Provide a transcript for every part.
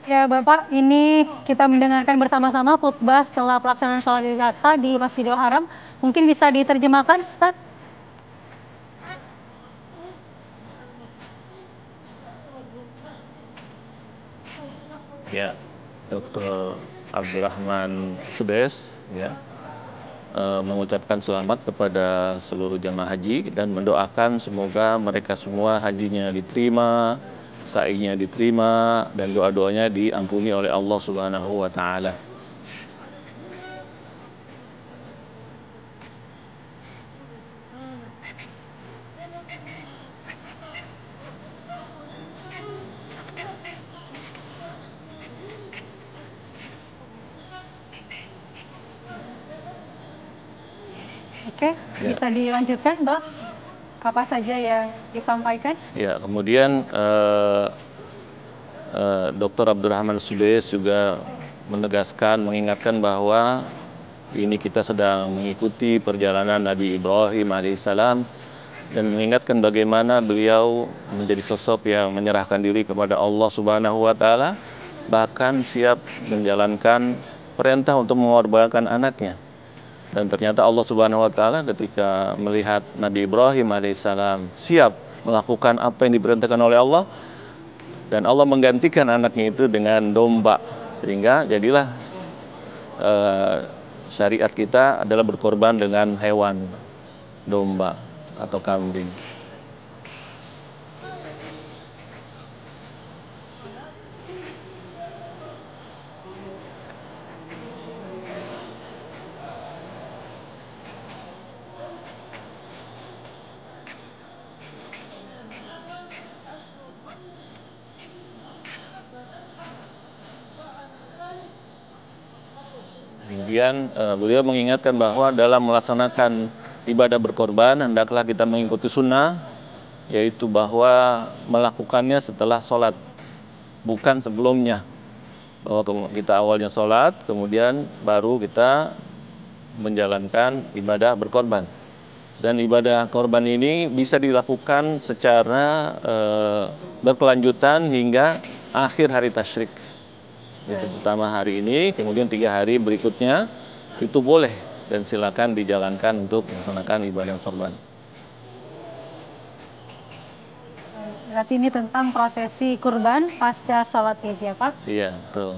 Ya Bapak, ini kita mendengarkan bersama-sama khutbah setelah pelaksanaan sholat Idul Adha di Masjidil Haram. Mungkin bisa diterjemahkan, Ustaz? Ya, Dr. Abdurrahman Subes ya, mengucapkan selamat kepada seluruh jamaah haji dan mendoakan semoga mereka semua hajinya diterima, sa'inya diterima, dan doa-doanya diampuni oleh Allah Subhanahu wa Ta'ala. Oke, bisa dilanjutkan, Bang? Apa saja yang disampaikan? Ya, kemudian Dr. Abdurrahman Subes juga menegaskan, mengingatkan bahwa ini kita sedang mengikuti perjalanan Nabi Ibrahim alaihissalam dan mengingatkan bagaimana beliau menjadi sosok yang menyerahkan diri kepada Allah Subhanahu wa Ta'ala, bahkan siap menjalankan perintah untuk mengorbankan anaknya. Dan ternyata Allah Subhanahu wa Ta'ala ketika melihat Nabi Ibrahim alaihissalam siap melakukan apa yang diperintahkan oleh Allah, dan Allah menggantikan anaknya itu dengan domba, sehingga jadilah syariat kita adalah berkorban dengan hewan, domba atau kambing. Kemudian beliau mengingatkan bahwa dalam melaksanakan ibadah berkorban hendaklah kita mengikuti sunnah, yaitu bahwa melakukannya setelah sholat, bukan sebelumnya. Bahwa kita awalnya sholat, kemudian baru kita menjalankan ibadah berkorban. Dan ibadah korban ini bisa dilakukan secara berkelanjutan hingga akhir hari tasyrik. Itu pertama hari ini, kemudian 3 hari berikutnya itu boleh dan silakan dijalankan untuk melaksanakan ibadah korban. Berarti ini tentang prosesi kurban pasca sholat Id ya Pak? Iya, betul.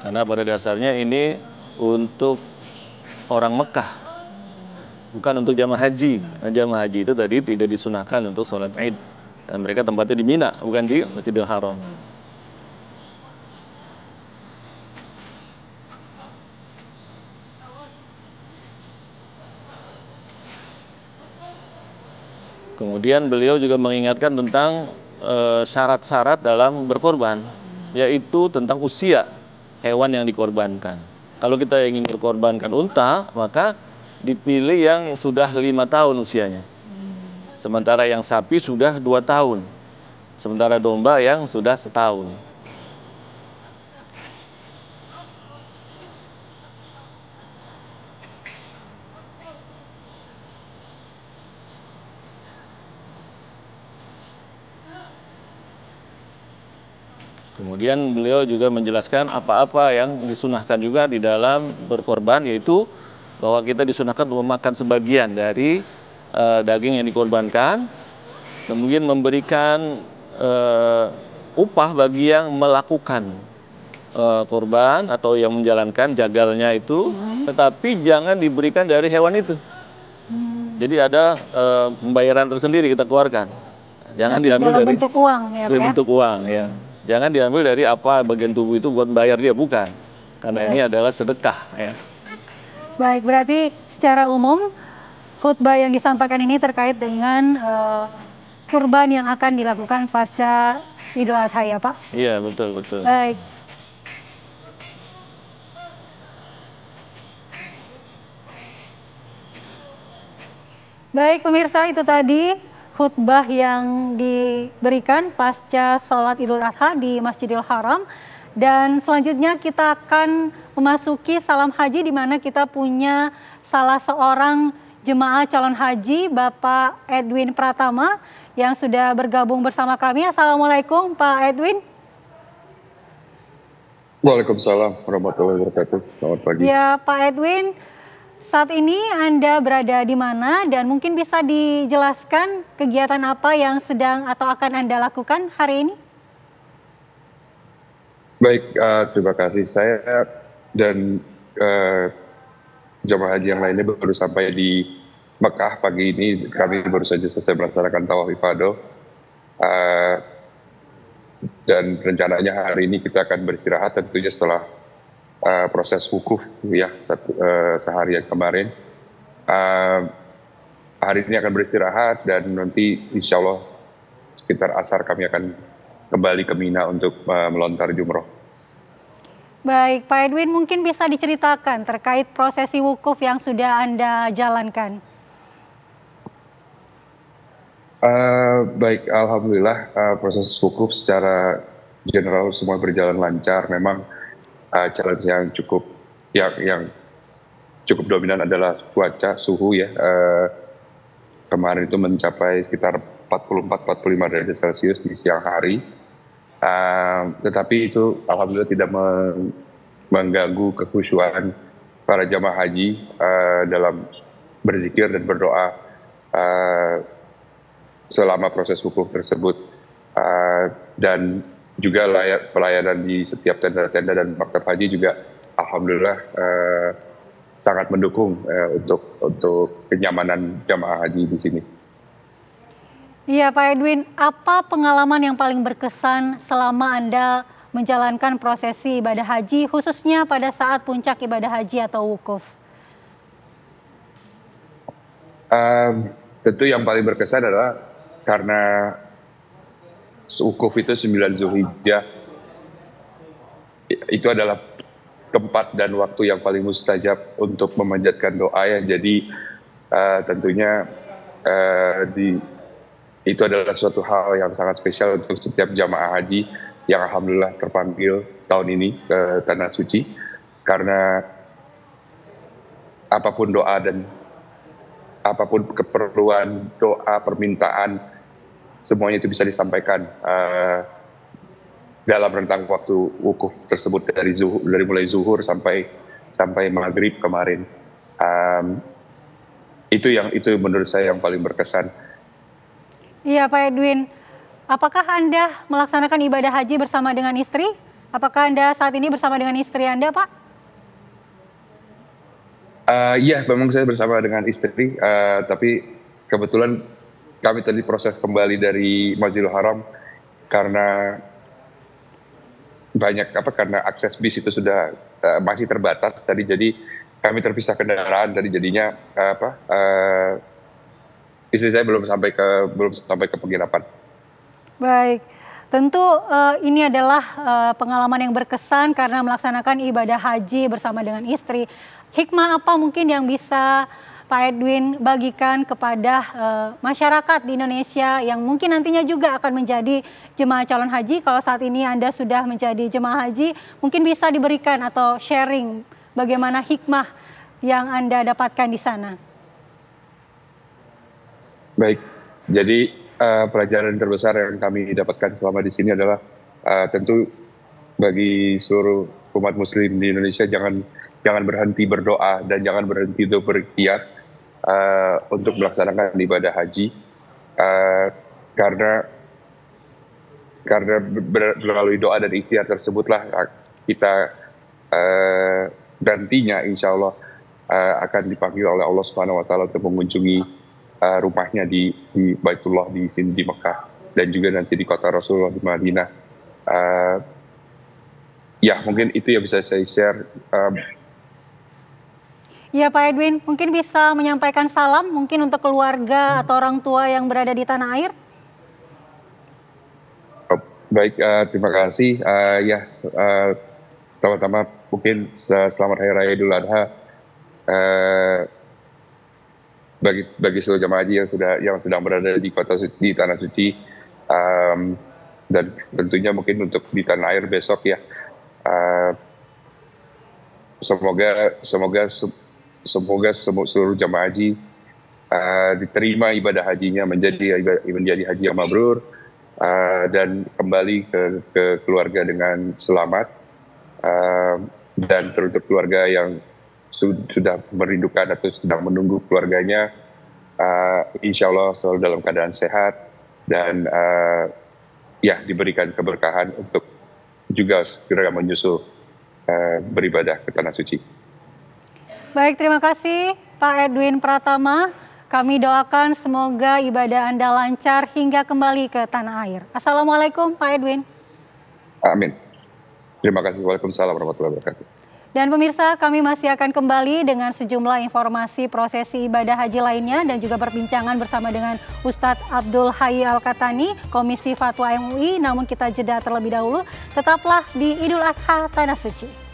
Karena pada dasarnya ini untuk orang Mekah, bukan untuk jamaah haji. Jamaah haji itu tadi tidak disunahkan untuk sholat Id. Dan mereka tempatnya di Mina, bukan di Masjidil Haram. Kemudian beliau juga mengingatkan tentang syarat-syarat dalam berkorban, yaitu tentang usia hewan yang dikorbankan. Kalau kita ingin berkorbankan unta, maka dipilih yang sudah 5 tahun usianya. Sementara yang sapi sudah 2 tahun. Sementara domba yang sudah 1 tahun. Kemudian beliau juga menjelaskan apa-apa yang disunahkan juga di dalam berkorban, yaitu bahwa kita disunahkan untuk memakan sebagian dari daging yang dikorbankan, kemudian memberikan upah bagi yang melakukan korban atau yang menjalankan jagalnya itu, tetapi jangan diberikan dari hewan itu. Jadi ada pembayaran tersendiri kita keluarkan. Jangan diambil Dalam dari bentuk uang ya, Pak, dari ya? bentuk uang, ya. Jangan diambil dari apa bagian tubuh itu buat bayar dia, bukan. Karena ini adalah sedekah, ya. Baik, berarti secara umum khutbah yang disampaikan ini terkait dengan kurban yang akan dilakukan pasca Idul Adha ya, Pak? Iya, betul, betul. Baik. Baik pemirsa, itu tadi khutbah yang diberikan pasca sholat Idul Adha di Masjidil Haram. Dan selanjutnya kita akan memasuki salam haji, di mana kita punya salah seorang jemaah calon haji, Bapak Edwin Pratama, yang sudah bergabung bersama kami. Assalamualaikum Pak Edwin. Waalaikumsalam warahmatullahi wabarakatuh. Selamat pagi. Ya Pak Edwin, saat ini Anda berada di mana dan mungkin bisa dijelaskan kegiatan apa yang sedang atau akan Anda lakukan hari ini? Baik, terima kasih. Saya dan jemaah haji yang lainnya baru sampai di Mekah pagi ini. Kami baru saja selesai melaksanakan tawaf ifadah. Dan rencananya hari ini kita akan beristirahat tentunya setelah proses wukuf ya sehari yang kemarin. Hari ini akan beristirahat dan nanti insya Allah sekitar asar kami akan kembali ke Mina untuk melontar jumroh. Baik, Pak Edwin, mungkin bisa diceritakan terkait prosesi wukuf yang sudah Anda jalankan. Baik, alhamdulillah proses wukuf secara general semua berjalan lancar. Memang challenge yang cukup dominan adalah cuaca, suhu ya. Kemarin itu mencapai sekitar 44-45 derajat Celcius di siang hari. Tetapi itu alhamdulillah tidak mengganggu kekhusyuan para jamaah haji dalam berzikir dan berdoa selama proses wukuf tersebut. Dan juga pelayanan di setiap tenda-tenda dan maktab haji juga alhamdulillah sangat mendukung untuk kenyamanan jamaah haji di sini. Iya Pak Edwin, apa pengalaman yang paling berkesan selama Anda menjalankan prosesi ibadah haji, khususnya pada saat puncak ibadah haji atau wukuf? Tentu yang paling berkesan adalah karena wukuf itu 9 Zulhijjah, itu adalah tempat dan waktu yang paling mustajab untuk memanjatkan doa ya. Jadi tentunya itu adalah suatu hal yang sangat spesial untuk setiap jamaah haji yang alhamdulillah terpanggil tahun ini ke Tanah Suci. Karena apapun doa dan apapun keperluan, doa, permintaan, semuanya itu bisa disampaikan dalam rentang waktu wukuf tersebut dari mulai zuhur sampai maghrib kemarin. Itu menurut saya yang paling berkesan. Iya Pak Edwin, apakah Anda melaksanakan ibadah haji bersama dengan istri? Apakah Anda saat ini bersama dengan istri Anda, Pak? Iya, memang saya bersama dengan istri, tapi kebetulan kami tadi proses kembali dari Masjidil Haram karena karena akses bis itu sudah masih terbatas tadi, jadi kami terpisah kendaraan tadi, jadinya istri saya belum sampai ke penginapan. Baik, tentu ini adalah pengalaman yang berkesan karena melaksanakan ibadah haji bersama dengan istri. Hikmah apa mungkin yang bisa Pak Edwin bagikan kepada masyarakat di Indonesia yang mungkin nantinya juga akan menjadi jemaah calon haji? Kalau saat ini Anda sudah menjadi jemaah haji, mungkin bisa diberikan atau sharing bagaimana hikmah yang Anda dapatkan di sana. Baik, jadi pelajaran terbesar yang kami dapatkan selama di sini adalah tentu bagi seluruh umat muslim di Indonesia, jangan berhenti berdoa dan jangan berhenti untuk berikhtiar untuk melaksanakan ibadah haji, karena melalui doa dan ikhtiar tersebutlah kita nantinya insya Allah akan dipanggil oleh Allah Subhanahu Wa Taala untuk mengunjungi rumahnya di Baitullah di sini di Mekah, dan juga nanti di kota Rasulullah di Madinah. Ya, mungkin itu yang bisa saya share. Ya Pak Edwin, mungkin bisa menyampaikan salam mungkin untuk keluarga atau orang tua yang berada di tanah air? Baik, terima kasih. Pertama-tama mungkin selamat Hari Raya Idul Adha bagi seluruh jamaah haji yang sedang berada di di tanah suci, dan tentunya mungkin untuk di tanah air besok ya. Semoga seluruh jamaah haji diterima ibadah hajinya menjadi haji yang mabrur, dan kembali ke keluarga dengan selamat, dan teruntuk keluarga yang sudah merindukan atau sedang menunggu keluarganya, insya Allah selalu dalam keadaan sehat dan ya diberikan keberkahan untuk juga segera menyusul beribadah ke tanah suci. Baik, terima kasih Pak Edwin Pratama. Kami doakan semoga ibadah Anda lancar hingga kembali ke tanah air. Assalamualaikum Pak Edwin. Amin. Terima kasih. Waalaikumsalam warahmatullahi wabarakatuh. Dan pemirsa, kami masih akan kembali dengan sejumlah informasi prosesi ibadah haji lainnya dan juga perbincangan bersama dengan Ustadz Abdul Hayy Al-Katani, Komisi Fatwa MUI. Namun kita jeda terlebih dahulu, tetaplah di Idul Adha Tanah Suci.